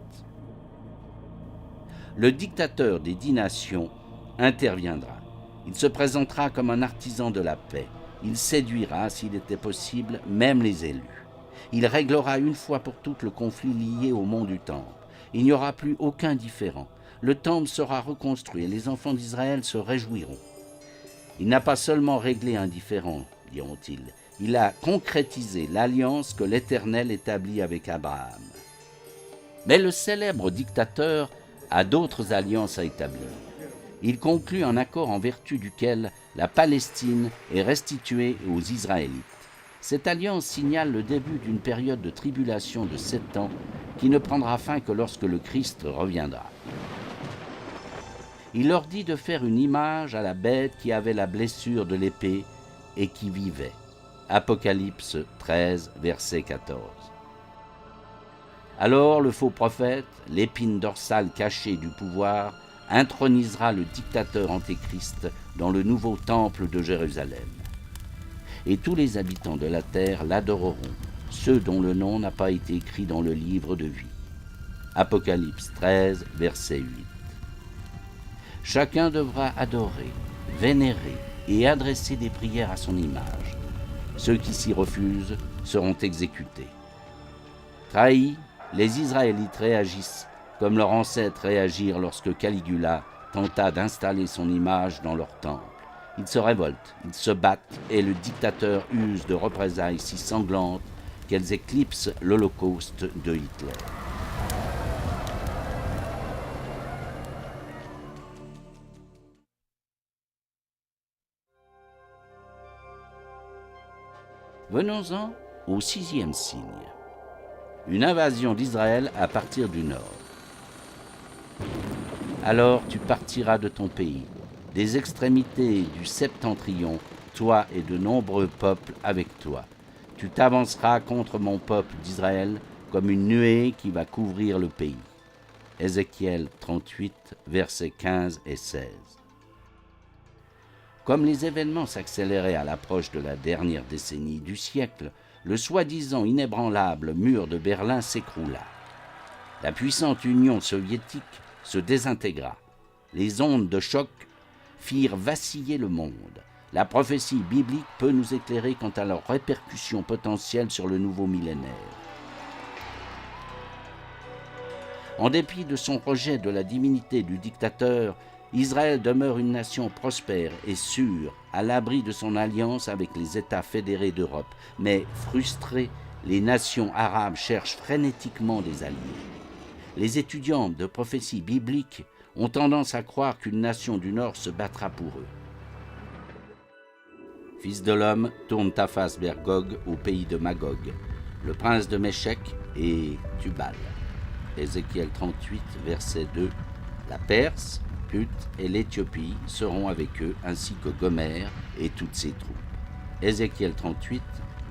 Le dictateur des 10 nations interviendra. Il se présentera comme un artisan de la paix. Il séduira, s'il était possible, même les élus. Il réglera une fois pour toutes le conflit lié au mont du temple. Il n'y aura plus aucun différend. Le temple sera reconstruit et les enfants d'Israël se réjouiront. Il n'a pas seulement réglé un différend, diront-ils. Il a concrétisé l'alliance que l'Éternel établit avec Abraham. Mais le célèbre dictateur a d'autres alliances à établir. Il conclut un accord en vertu duquel la Palestine est restituée aux Israélites. Cette alliance signale le début d'une période de tribulation de 7 ans qui ne prendra fin que lorsque le Christ reviendra. Il leur dit de faire une image à la bête qui avait la blessure de l'épée et qui vivait. Apocalypse 13, verset 14. Alors le faux prophète, l'épine dorsale cachée du pouvoir, intronisera le dictateur antéchrist dans le nouveau temple de Jérusalem. Et tous les habitants de la terre l'adoreront, ceux dont le nom n'a pas été écrit dans le livre de vie. Apocalypse 13, verset 8. Chacun devra adorer, vénérer et adresser des prières à son image. Ceux qui s'y refusent seront exécutés. Trahis, les Israélites réagissent comme leurs ancêtres réagirent lorsque Caligula tenta d'installer son image dans leur temple. Ils se révoltent, ils se battent et le dictateur use de représailles si sanglantes qu'elles éclipsent l'Holocauste de Hitler. Venons-en au 6e signe. Une invasion d'Israël à partir du nord. Alors tu partiras de ton pays, des extrémités du septentrion, toi et de nombreux peuples avec toi. Tu t'avanceras contre mon peuple d'Israël comme une nuée qui va couvrir le pays. Ézéchiel 38, versets 15 et 16. Comme les événements s'accéléraient à l'approche de la dernière décennie du siècle, le soi-disant inébranlable mur de Berlin s'écroula. La puissante Union soviétique se désintégra. Les ondes de choc firent vaciller le monde. La prophétie biblique peut nous éclairer quant à leurs répercussions potentielles sur le nouveau millénaire. En dépit de son rejet de la divinité du dictateur, Israël demeure une nation prospère et sûre, à l'abri de son alliance avec les États fédérés d'Europe. Mais frustrées, les nations arabes cherchent frénétiquement des alliés. Les étudiants de prophéties bibliques ont tendance à croire qu'une nation du Nord se battra pour eux. Fils de l'homme, tourne ta face vers Gog au pays de Magog, le prince de Méchec et Tubal. Ézéchiel 38, verset 2. La Perse, Put et l'Éthiopie seront avec eux, ainsi que Gomer et toutes ses troupes. Ézéchiel 38,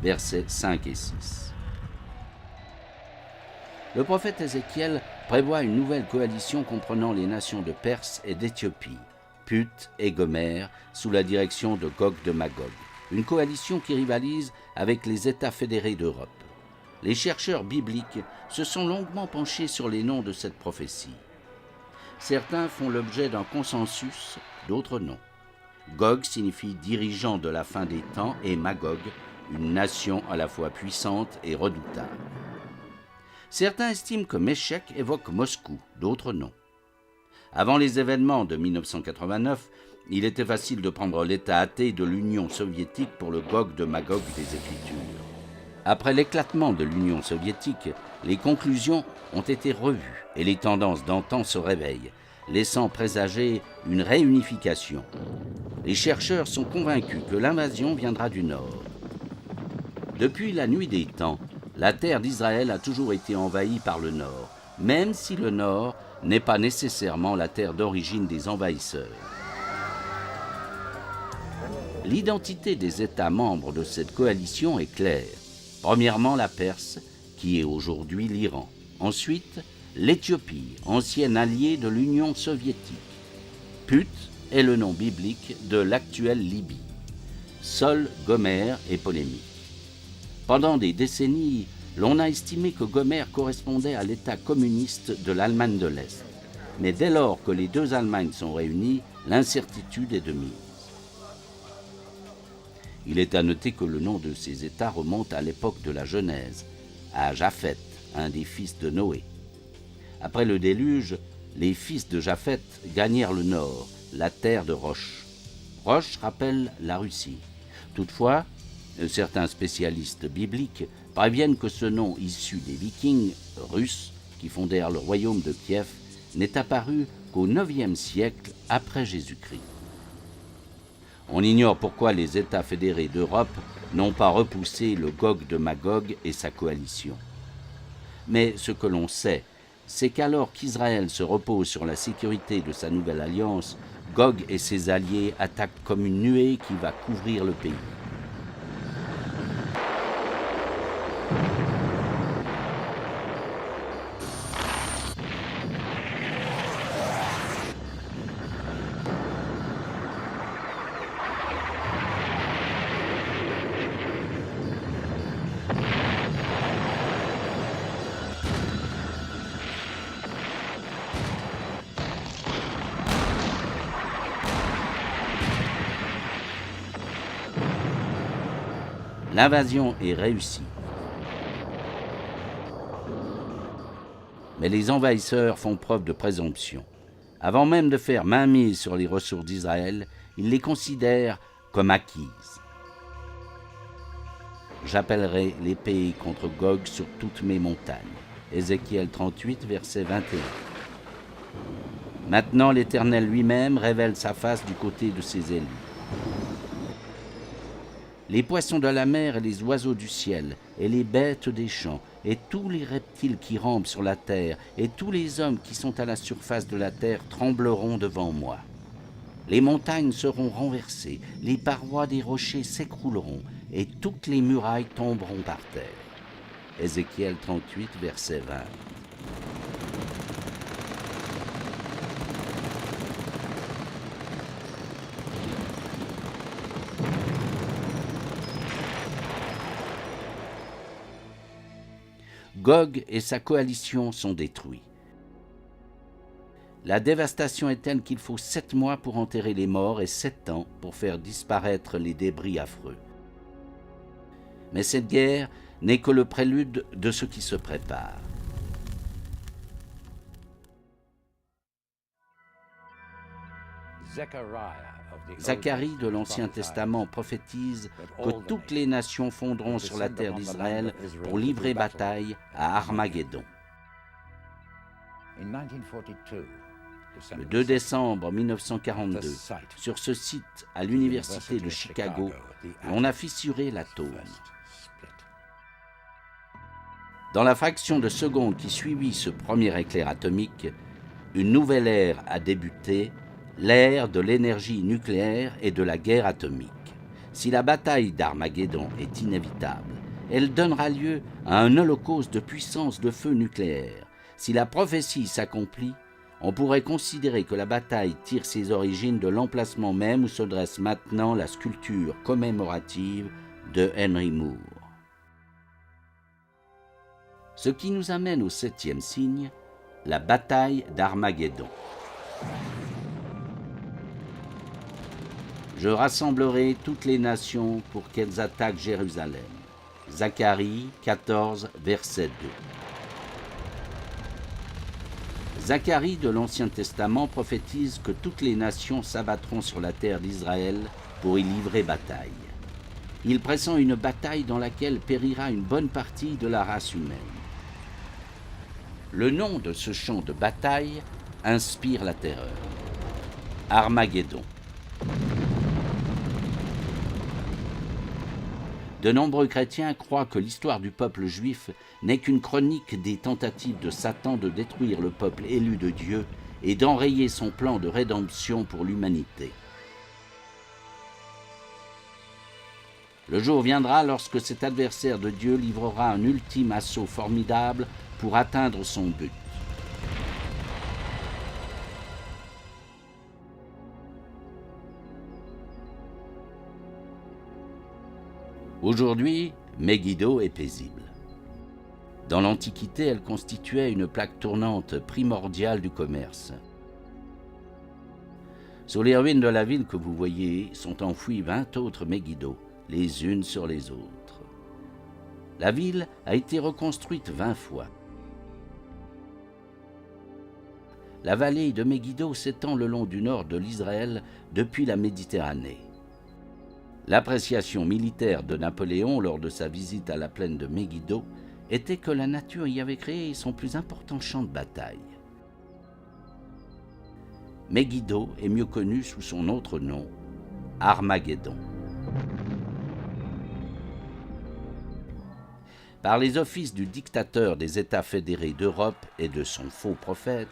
versets 5 et 6. Le prophète Ézéchiel prévoit une nouvelle coalition comprenant les nations de Perse et d'Éthiopie, Put et Gomer, sous la direction de Gog de Magog, une coalition qui rivalise avec les États fédérés d'Europe. Les chercheurs bibliques se sont longuement penchés sur les noms de cette prophétie. Certains font l'objet d'un consensus, d'autres non. Gog signifie dirigeant de la fin des temps et Magog, une nation à la fois puissante et redoutable. Certains estiment que Méchec évoque Moscou, d'autres non. Avant les événements de 1989, il était facile de prendre l'état athée de l'Union soviétique pour le Gog de Magog des Écritures. Après l'éclatement de l'Union soviétique, les conclusions ont été revues et les tendances d'antan se réveillent, laissant présager une réunification. Les chercheurs sont convaincus que l'invasion viendra du Nord. Depuis la nuit des temps, la terre d'Israël a toujours été envahie par le Nord, même si le Nord n'est pas nécessairement la terre d'origine des envahisseurs. L'identité des États membres de cette coalition est claire. Premièrement, la Perse, qui est aujourd'hui l'Iran. Ensuite, l'Éthiopie, ancienne alliée de l'Union soviétique. Put est le nom biblique de l'actuelle Libye. Seul Gomer est polémique. Pendant des décennies, l'on a estimé que Gomer correspondait à l'État communiste de l'Allemagne de l'Est. Mais dès lors que les deux Allemagnes sont réunies, l'incertitude est de mise. Il est à noter que le nom de ces États remonte à l'époque de la Genèse, à Japheth, un des fils de Noé. Après le déluge, les fils de Japheth gagnèrent le nord, la terre de Rosh. Rosh rappelle la Russie. Toutefois, certains spécialistes bibliques préviennent que ce nom issu des Vikings russes qui fondèrent le royaume de Kiev n'est apparu qu'au IXe siècle après Jésus-Christ. On ignore pourquoi les États fédérés d'Europe n'ont pas repoussé le Gog de Magog et sa coalition. Mais ce que l'on sait, c'est qu'alors qu'Israël se repose sur la sécurité de sa nouvelle alliance, Gog et ses alliés attaquent comme une nuée qui va couvrir le pays. L'invasion est réussie. Mais les envahisseurs font preuve de présomption. Avant même de faire mainmise sur les ressources d'Israël, ils les considèrent comme acquises. J'appellerai l'épée contre Gog sur toutes mes montagnes. Ézéchiel 38, verset 21. Maintenant l'Éternel lui-même révèle sa face du côté de ses élus. Les poissons de la mer et les oiseaux du ciel, et les bêtes des champs, et tous les reptiles qui rampent sur la terre, et tous les hommes qui sont à la surface de la terre trembleront devant moi. Les montagnes seront renversées, les parois des rochers s'écrouleront, et toutes les murailles tomberont par terre. Ézéchiel 38, verset 20. Gog et sa coalition sont détruits. La dévastation est telle qu'il faut 7 mois pour enterrer les morts et 7 ans pour faire disparaître les débris affreux. Mais cette guerre n'est que le prélude de ce qui se prépare. Zacharie de l'Ancien Testament prophétise que toutes les nations fondront sur la terre d'Israël pour livrer bataille à Armageddon. Le 2 décembre 1942, sur ce site à l'université de Chicago, on a fissuré l'atome. Dans la fraction de seconde qui suivit ce premier éclair atomique, une nouvelle ère a débuté l'ère de l'énergie nucléaire et de la guerre atomique. Si la bataille d'Armageddon est inévitable, elle donnera lieu à un holocauste de puissance de feu nucléaire. Si la prophétie s'accomplit, on pourrait considérer que la bataille tire ses origines de l'emplacement même où se dresse maintenant la sculpture commémorative de Henry Moore. Ce qui nous amène au 7e signe, la bataille d'Armageddon. Je rassemblerai toutes les nations pour qu'elles attaquent Jérusalem. Zacharie 14, verset 2. Zacharie de l'Ancien Testament prophétise que toutes les nations s'abattront sur la terre d'Israël pour y livrer bataille. Il pressent une bataille dans laquelle périra une bonne partie de la race humaine. Le nom de ce champ de bataille inspire la terreur. Armageddon. De nombreux chrétiens croient que l'histoire du peuple juif n'est qu'une chronique des tentatives de Satan de détruire le peuple élu de Dieu et d'enrayer son plan de rédemption pour l'humanité. Le jour viendra lorsque cet adversaire de Dieu livrera un ultime assaut formidable pour atteindre son but. Aujourd'hui, Megiddo est paisible. Dans l'Antiquité, elle constituait une plaque tournante primordiale du commerce. Sur les ruines de la ville que vous voyez sont enfouies 20 autres Megiddo, les unes sur les autres. La ville a été reconstruite 20 fois. La vallée de Megiddo s'étend le long du nord de l'Israël depuis la Méditerranée. L'appréciation militaire de Napoléon lors de sa visite à la plaine de Megiddo était que la nature y avait créé son plus important champ de bataille. Megiddo est mieux connu sous son autre nom, Armageddon. Par les offices du dictateur des États fédérés d'Europe et de son faux prophète,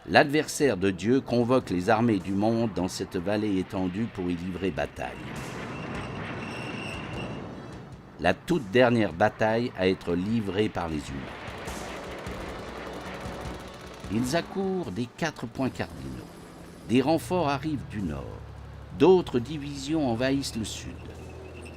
l'adversaire de Dieu convoque les armées du monde dans cette vallée étendue pour y livrer bataille. La toute dernière bataille à être livrée par les humains. Ils accourent des 4 points cardinaux. Des renforts arrivent du nord. D'autres divisions envahissent le sud.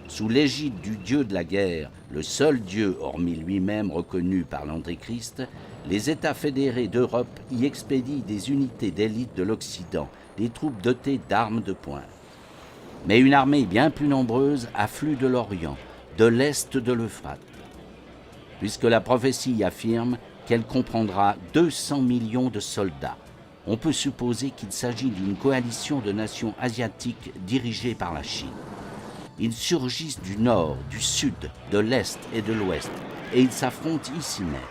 Sous l'égide du Dieu de la guerre, le seul Dieu hormis lui-même reconnu par l'Antéchrist, les États fédérés d'Europe y expédient des unités d'élite de l'Occident, des troupes dotées d'armes de poing. Mais une armée bien plus nombreuse afflue de l'Orient, de l'est de l'Euphrate, puisque la prophétie affirme qu'elle comprendra 200 millions de soldats. On peut supposer qu'il s'agit d'une coalition de nations asiatiques dirigée par la Chine. Ils surgissent du nord, du sud, de l'est et de l'ouest, et ils s'affrontent ici même.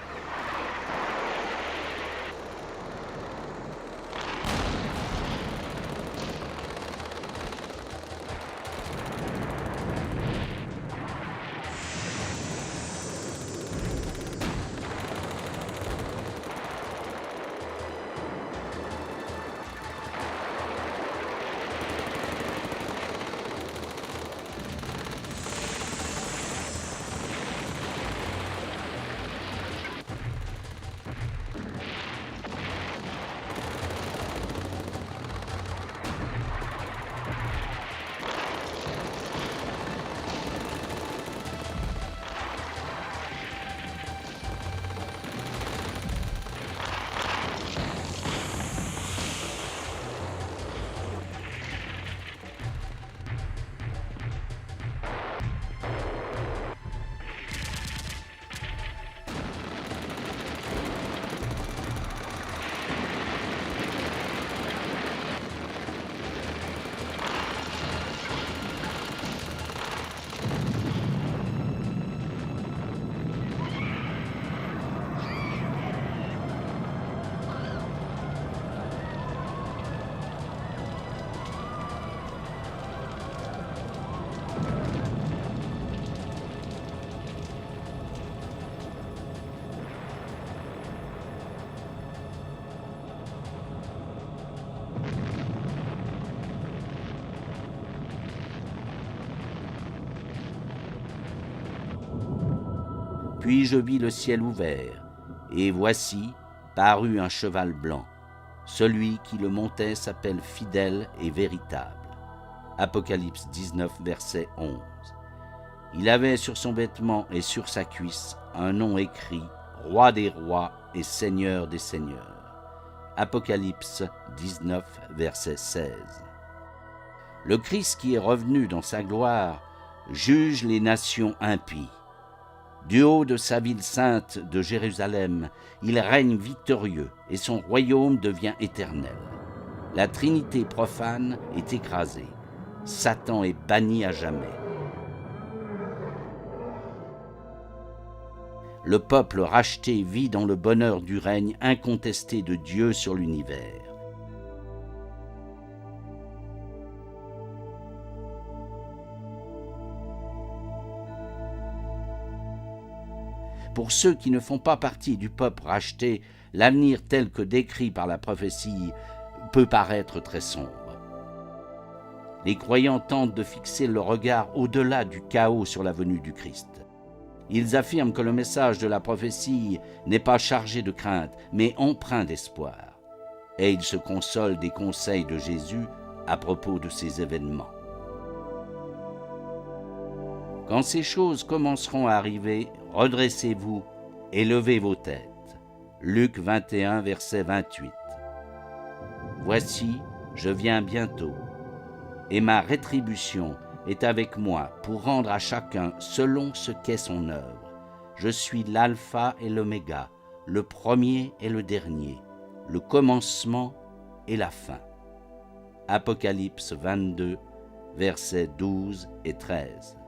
Puis je vis le ciel ouvert, et voici, parut un cheval blanc. Celui qui le montait s'appelle Fidèle et Véritable. Apocalypse 19, verset 11. Il avait sur son vêtement et sur sa cuisse un nom écrit « Roi des rois et Seigneur des seigneurs ». Apocalypse 19, verset 16. Le Christ qui est revenu dans sa gloire juge les nations impies. Du haut de sa ville sainte de Jérusalem, il règne victorieux et son royaume devient éternel. La Trinité profane est écrasée. Satan est banni à jamais. Le peuple racheté vit dans le bonheur du règne incontesté de Dieu sur l'univers. Pour ceux qui ne font pas partie du peuple racheté, l'avenir tel que décrit par la prophétie peut paraître très sombre. Les croyants tentent de fixer le regard au-delà du chaos sur la venue du Christ. Ils affirment que le message de la prophétie n'est pas chargé de crainte, mais empreint d'espoir. Et ils se consolent des conseils de Jésus à propos de ces événements. Quand ces choses commenceront à arriver, redressez-vous et levez vos têtes. Luc 21, verset 28. Voici, je viens bientôt, et ma rétribution est avec moi pour rendre à chacun selon ce qu'est son œuvre. Je suis l'alpha et l'oméga, le premier et le dernier, le commencement et la fin. Apocalypse 22, versets 12 et 13.